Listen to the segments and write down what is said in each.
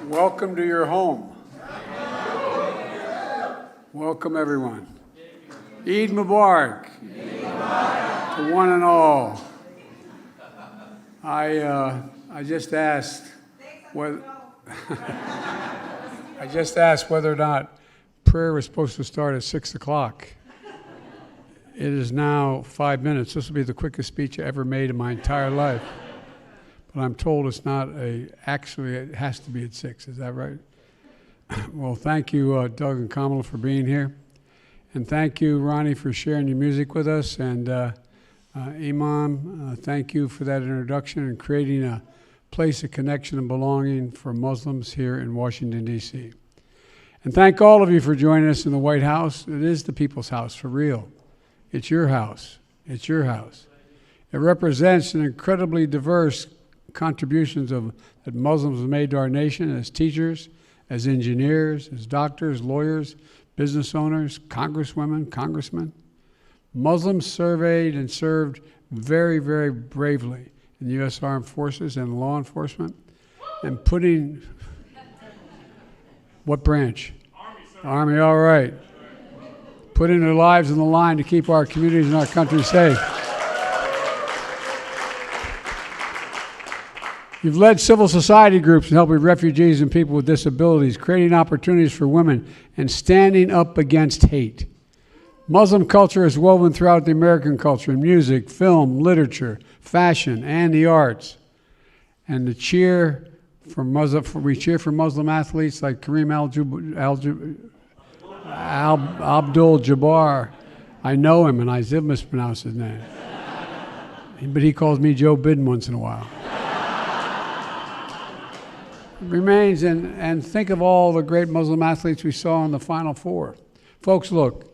Welcome to your home. Welcome, everyone. Eid Mubarak to one and all. I just asked whether or not prayer was supposed to start at 6 o'clock. It is now 5 minutes. This will be the quickest speech I ever made in my entire life. But I'm told it's not actually it has to be at 6. Is that right? Well, thank you, Doug and Kamala, for being here. And thank you, Ronnie, for sharing your music with us. And Imam, thank you for that introduction and creating a place of connection and belonging for Muslims here in Washington, D.C. And thank all of you for joining us in the White House. It is the people's house, for real. It's your house. It's your house. It represents an incredibly diverse contributions that Muslims have made to our nation as teachers, as engineers, as doctors, lawyers, business owners, congresswomen, congressmen. Muslims surveyed and served very, very bravely in the U.S. Armed Forces and law enforcement, and putting, what branch? Army, sir. Army, all right. Putting their lives on the line to keep our communities and our country safe. You've led civil society groups in helping refugees and people with disabilities, creating opportunities for women, and standing up against hate. Muslim culture is woven throughout the American culture in music, film, literature, fashion, and the arts. And we cheer for Muslim athletes like Kareem Abdul-Jabbar. I know him, and I still mispronounce his name. But he calls me Joe Biden once in a while. Remains, and think of all the great Muslim athletes we saw in the Final Four. Folks, look,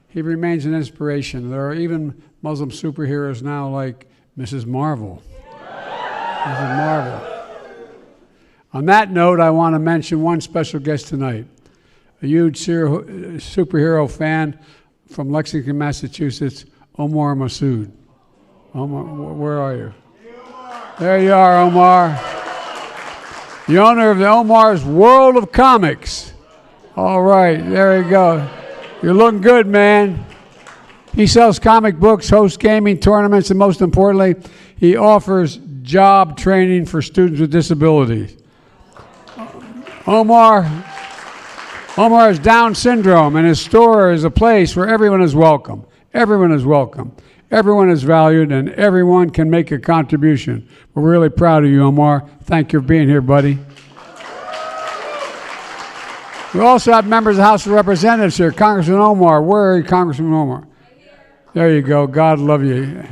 he remains an inspiration. There are even Muslim superheroes now like Mrs. Marvel. Mrs. Marvel. On that note, I want to mention one special guest tonight, a huge superhero fan from Lexington, Massachusetts, Omar Masood. Omar, where are you? There you are, Omar. The owner of the Omar's World of Comics. All right, there you go. You're looking good, man. He sells comic books, hosts gaming tournaments, and most importantly, he offers job training for students with disabilities. Omar has Down syndrome, and his store is a place where everyone is welcome. Everyone is welcome. Everyone is valued, and everyone can make a contribution. We're really proud of you, Omar. Thank you for being here, buddy. We also have members of the House of Representatives here. Congressman Omar. Where are you, Congressman Omar? There you go. God love you.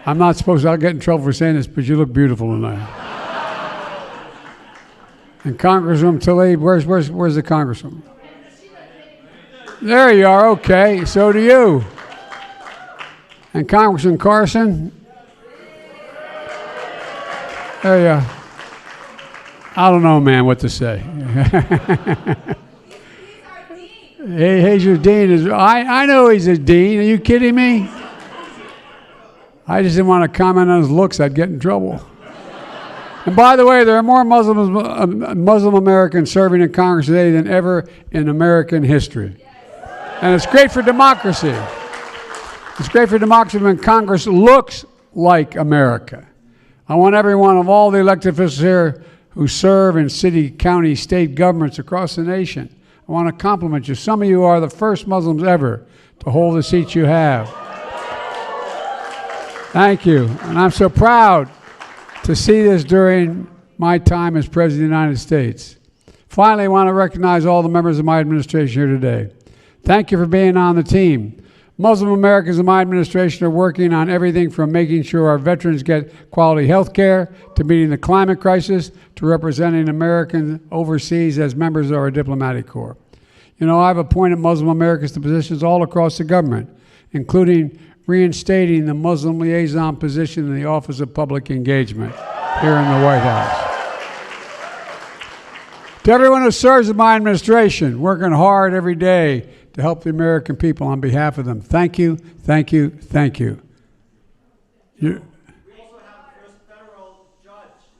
I'm not supposed to, I'll get in trouble for saying this, but you look beautiful tonight. And Congresswoman Tlaib, where's the Congresswoman? There you are. Okay. So do you. And Congressman Carson, there you are. I don't know, man, what to say. He's your dean. I know he's a dean. Are you kidding me? I just didn't want to comment on his looks. I'd get in trouble. And by the way, there are more Muslim Americans serving in Congress today than ever in American history. And it's great for democracy. It's great for democracy when Congress looks like America. I want everyone of all the elected officials here who serve in city, county, state governments across the nation. I want to compliment you. Some of you are the first Muslims ever to hold the seats you have. Thank you. And I'm so proud to see this during my time as President of the United States. Finally, I want to recognize all the members of my administration here today. Thank you for being on the team. Muslim Americans in my administration are working on everything from making sure our veterans get quality health care, to meeting the climate crisis, to representing Americans overseas as members of our diplomatic corps. You know, I've appointed Muslim Americans to positions all across the government, including reinstating the Muslim liaison position in the Office of Public Engagement here in the White House. To everyone who serves in my administration, working hard every day to help the American people on behalf of them. Thank you, thank you, thank you. We also have the first federal judge,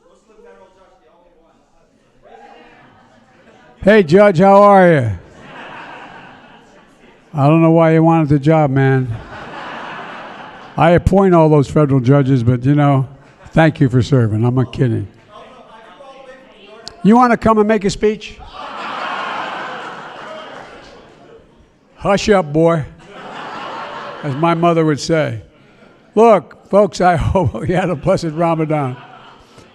Muslim federal judge, the only one. Hey, Judge, how are you? I don't know why you wanted the job, man. I appoint all those federal judges, but, thank you for serving. I'm not kidding. You want to come and make a speech? Hush up, boy, as my mother would say. Look, folks, I hope you had a blessed Ramadan.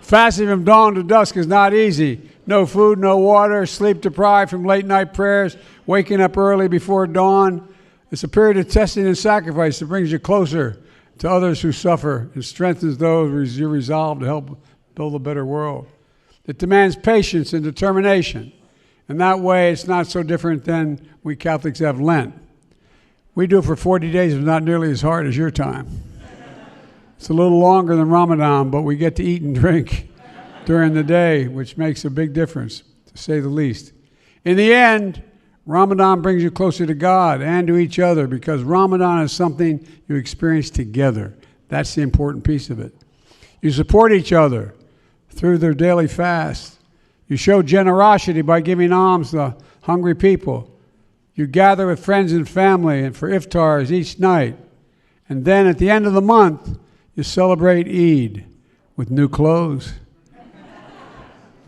Fasting from dawn to dusk is not easy. No food, no water, sleep deprived from late night prayers, waking up early before dawn. It's a period of testing and sacrifice that brings you closer to others who suffer and strengthens those you resolve to help build a better world. It demands patience and determination. And that way, it's not so different than we Catholics have Lent. We do it for 40 days, but not nearly as hard as your time. It's a little longer than Ramadan, but we get to eat and drink during the day, which makes a big difference, to say the least. In the end, Ramadan brings you closer to God and to each other, because Ramadan is something you experience together. That's the important piece of it. You support each other through their daily fast. You show generosity by giving alms to hungry people. You gather with friends and family and for iftars each night. And then at the end of the month, you celebrate Eid with new clothes,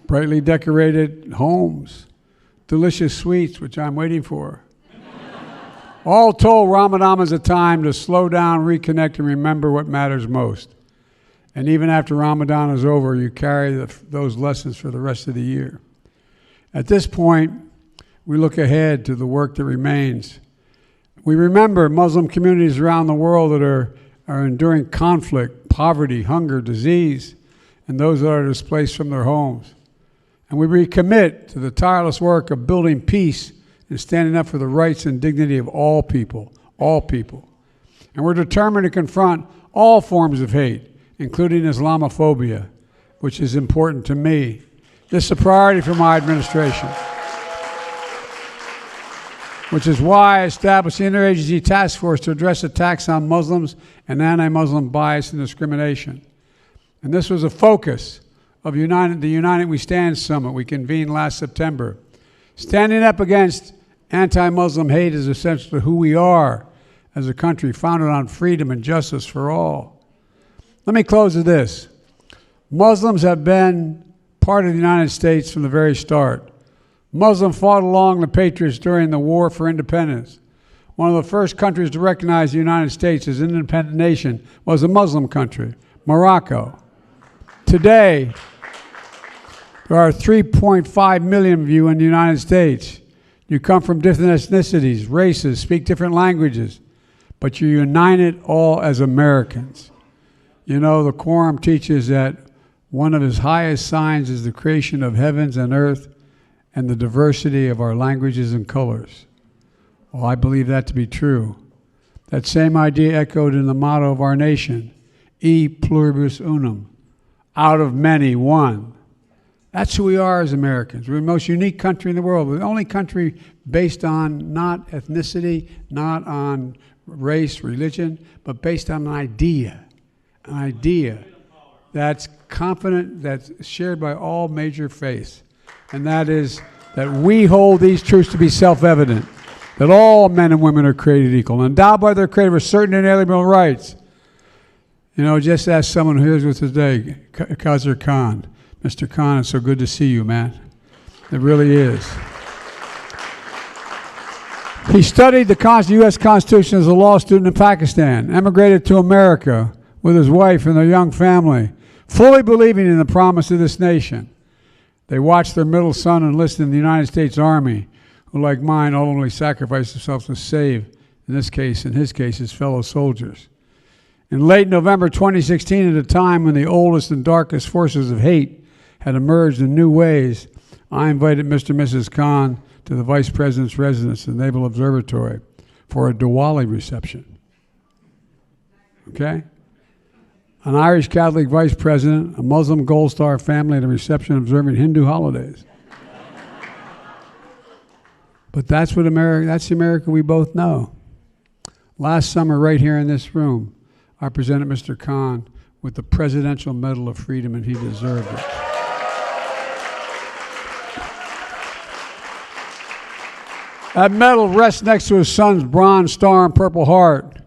brightly decorated homes, delicious sweets, which I'm waiting for. All told, Ramadan is a time to slow down, reconnect, and remember what matters most. And even after Ramadan is over, you carry those lessons for the rest of the year. At this point, we look ahead to the work that remains. We remember Muslim communities around the world that are enduring conflict, poverty, hunger, disease, and those that are displaced from their homes. And we recommit to the tireless work of building peace and standing up for the rights and dignity of all people, all people. And we're determined to confront all forms of hate, including Islamophobia, which is important to me. This is a priority for my administration, which is why I established the Interagency Task Force to address attacks on Muslims and anti-Muslim bias and discrimination. And this was a focus of the United We Stand Summit we convened last September. Standing up against anti-Muslim hate is essential to who we are as a country founded on freedom and justice for all. Let me close with this. Muslims have been part of the United States from the very start. Muslims fought along the Patriots during the War for Independence. One of the first countries to recognize the United States as an independent nation was a Muslim country, Morocco. Today, there are 3.5 million of you in the United States. You come from different ethnicities, races, speak different languages, but you're united all as Americans. You know, the Quran teaches that one of his highest signs is the creation of heavens and earth and the diversity of our languages and colors. Well, I believe that to be true. That same idea echoed in the motto of our nation, E pluribus unum, out of many, one. That's who we are as Americans. We're the most unique country in the world. We're the only country based on not ethnicity, not on race, religion, but based on an idea that's confident, that's shared by all major faiths. And that is that we hold these truths to be self-evident, that all men and women are created equal, and endowed by their Creator with certain inalienable rights. You know, just ask someone who is with us today, Khazar Khan. Mr. Khan, it's so good to see you, man. It really is. He studied the U.S. Constitution as a law student in Pakistan, emigrated to America with his wife and their young family, fully believing in the promise of this nation. They watched their middle son enlist in the United States Army, who, like mine, ultimately sacrificed himself to save, in his case, his fellow soldiers. In late November 2016, at a time when the oldest and darkest forces of hate had emerged in new ways, I invited Mr. and Mrs. Khan to the Vice President's residence at the Naval Observatory for a Diwali reception. Okay? An Irish Catholic Vice President, a Muslim Gold Star family at a reception observing Hindu holidays. But that's what America, that's the America we both know. Last summer, right here in this room, I presented Mr. Khan with the Presidential Medal of Freedom, and he deserved it. That medal rests next to his son's Bronze Star and Purple Heart.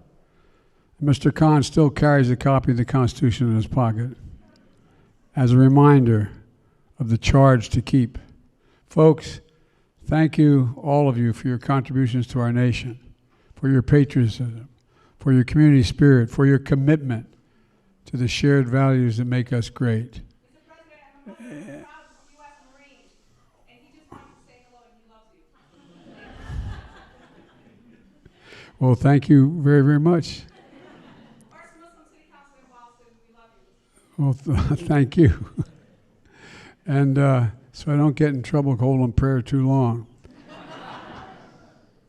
Mr. Khan still carries a copy of the Constitution in his pocket as a reminder of the charge to keep. Folks, thank you, all of you, for your contributions to our nation, for your patriotism, for your community spirit, for your commitment to the shared values that make us great. Mr. President, I'm proud of the U.S. Marine, and he just wanted to say hello and he loves you. Well, thank you very, very much. First Muslim City Council in Boston, we love you. Well, thank you. And so I don't get in trouble holding prayer too long.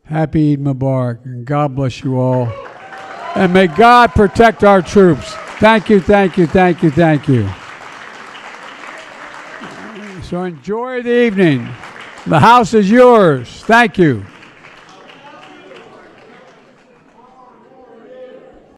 Happy Eid Mubarak, and God bless you all. And may God protect our troops. Thank you, thank you, thank you, thank you. So enjoy the evening. The house is yours. Thank you.